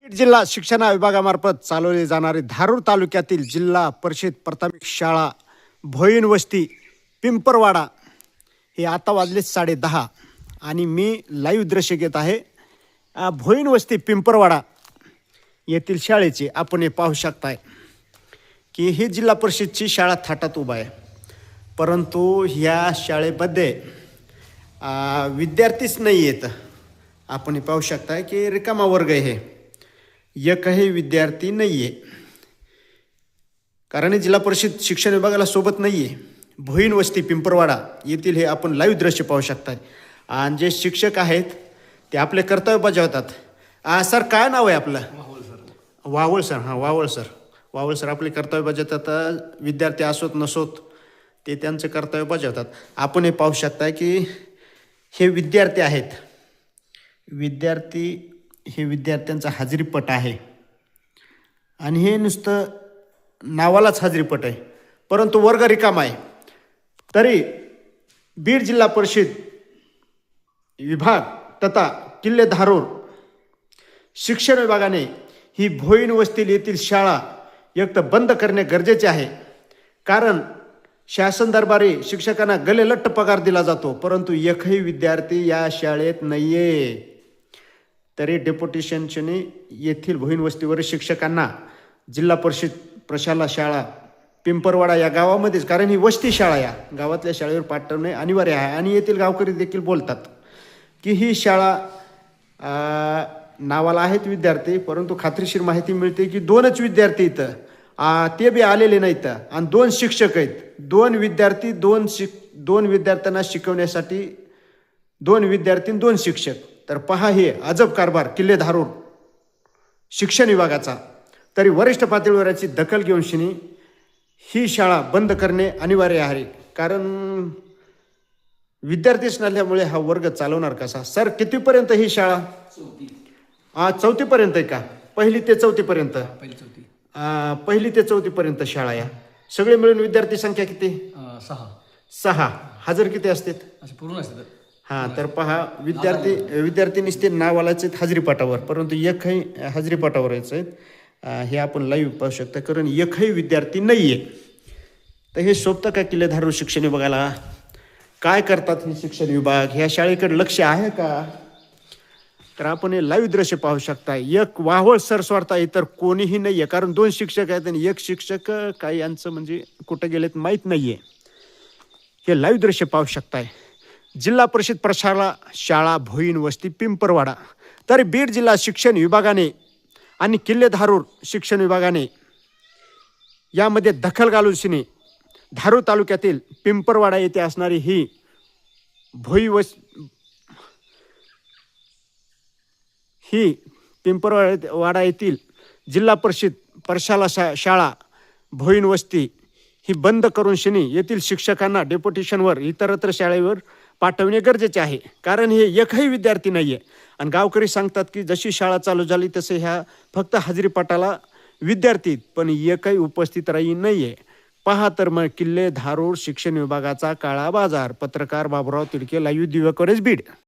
बीड जिल्हा शिक्षण विभागामार्फत चालवली जाणारी धारूर तालुक्यातील जिल्हा परिषद प्राथमिक शाळा भोईन वस्ती पिंपरवाडा हे आता वाजले 10:30 आणि मी लाईव्ह दृश्य घेत आहे भोईन वस्ती पिंपरवाडा येथील शाळेचे. आपण हे पाहू शकताय की ही जिल्हा परिषदची शाळा थाटात उभा आहे, परंतु ह्या शाळेमध्ये विद्यार्थीच नाही आहेत. आपण हे पाहू शकताय की रिकामा वर्ग आहे, एकही विद्यार्थी नाही आहे. कारण जिल्हा परिषद शिक्षण विभागाला सोबत नाही आहे. भोईन वस्ती पिंपरवाडा येथील हे आपण लाईव्ह दृश्य पाहू शकताय. आणि जे शिक्षक आहेत ते आपले कर्तव्य बजावतात. सर काय नाव आहे आपलं? वावळ सर. हां, वावळ सर आपले कर्तव्य बजावतात. विद्यार्थी असोत नसोत ते त्यांचं कर्तव्य बजावतात. आपण हे पाहू शकताय की हे विद्यार्थी आहेत. हे विद्यार्थ्यांचा हाजरीपट आहे आणि हे नुसतं नावालाच हाजरीपट आहे, परंतु वर्ग रिकामा आहे. तरी बीड जिल्हा परिषद विभाग तथा किल्ले धारूर शिक्षण विभागाने ही भोईन वस्ती येथील शाळा एक तर बंद करणे गरजेचे आहे. कारण शासन दरबारी शिक्षकांना गलेलट्ट पगार दिला जातो, परंतु एकही विद्यार्थी या शाळेत नाही आहे. तरी डेप्युटेशनने येथील भोईन वस्तीवरील शिक्षकांना जिल्हा परिषद प्रशाला शाळा पिंपरवाडा या गावामध्येच, कारण ही वस्ती शाळा या गावातल्या शाळेवर पाठवणे अनिवार्य आहे. आणि येथील गावकरी देखील बोलतात की ही शाळा नावाला आहेत विद्यार्थी, परंतु खात्रीशीर माहिती मिळते की 2च विद्यार्थी इथं, ते बी आलेले नाहीत. आणि 2 शिक्षक आहेत. 2 विद्यार्थी 2 विद्यार्थ्यांना शिकवण्यासाठी 2 विद्यार्थी 2 शिक्षक. तर पहा हे अजब कारभार किल्ले धारूर शिक्षण विभागाचा. तरी वरिष्ठ पातळीवर याची दखल घेऊन ही शाळा बंद करणे अनिवार्य आहे. कारण विद्यार्थीच नसल्यामुळे हा वर्ग चालवणार कसा? सर कितीपर्यंत ही शाळा? 4थी पर्यंत आहे का? 1ली ते 4थी पर्यंत? 1ली ते 4थी पर्यंत शाळा या. सगळे मिळून विद्यार्थी संख्या किती? 6. हजर किती असते? पूर्ण असते. हां, तर पहा विद्यार्थी नुसते नावालाचे हाजरीपटावर, परंतु एकही हाजरीपटावर यायचं आहेत. हे आपण लाईव्ह पाहू शकता, कारण एकही विद्यार्थी नाही आहे. तर हे शोभतं का किल्ले धारूर शिक्षण विभागाला? काय करतात हे शिक्षण विभाग? ह्या शाळेकडे लक्ष आहे का? तर आपण हे लाईव्ह दृश्य पाहू शकता. एक वाहवळ सर सोडता इतर कोणीही नाही आहे, कारण 2 शिक्षक आहेत आणि एक शिक्षक काही यांचं म्हणजे कुठं गेलेत माहीत नाही आहे. हे लाईव्ह दृश्य पाहू शकताय. जिल्हा परिषद प्रशाला शाळा भोईन वस्ती पिंपरवाडा. तर बीड जिल्हा शिक्षण विभागाने आणि किल्ले धारूर शिक्षण विभागाने यामध्ये दखल घालून धारूर तालुक्यातील पिंपरवाडा येथे असणारी ही पिंपरवाडा येथील जिल्हा परिषद प्रशाला शाळा भोईन वस्ती ही बंद करून येथील शिक्षकांना डेप्युटेशनवर इतरत्र शाळेवर पाठवणे गरजेचे आहे. कारण हे एकही विद्यार्थी नाही आहे. आणि गावकरी सांगतात की जशी शाळा चालू झाली तसे ह्या फक्त हाजरीपटाला विद्यार्थी, पण एकही उपस्थित राही नाही आहे. पहा तर मग किल्ले धारूर शिक्षण विभागाचा काळा बाजार. पत्रकार बाबुराव तिडके, लाईव्ह दिव्याकवरेज बीड.